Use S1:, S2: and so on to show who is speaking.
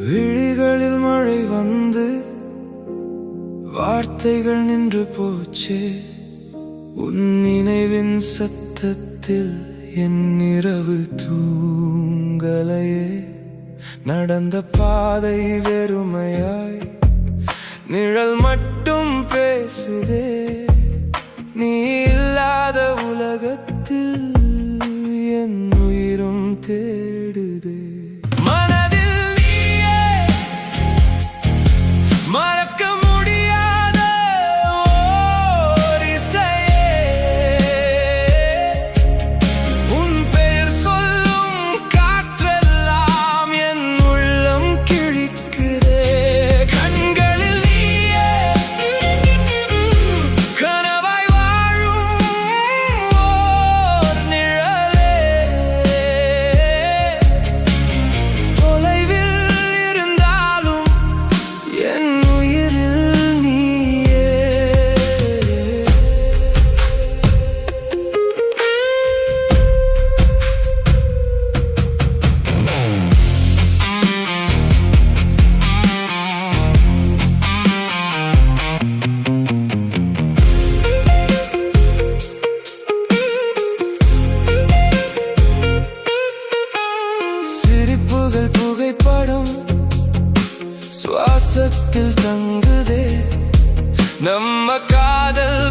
S1: விழிகளில் மழை வந்து வார்த்தைகள் நின்று போச்சே, உன் நினைவின் சத்தத்தில் என் இரவு தூங்கலையே. நடந்த பாதை வெறுமையாய் நிழல் மட்டும் பேசுதே, நீ இல்லாத உலகத்தில் என் உயிரும் தேடுதே. மனதில் நீயே மறக்க முடியாத ஓர் இசையே, உன் பெயர் சொல்லும் காற்றெல்லாம் என் உள்ளம் கிழிக்குதே. கண்களில் நீயே கனவாய் வாழும் ஓர் நிழலே, தொலைவில் இருந்தாலும் என் உயிரில் நீயே. சிரிப்புகள் புகைப்படம் சுவாசத்தில் தங்குதே, நம்ம காதல்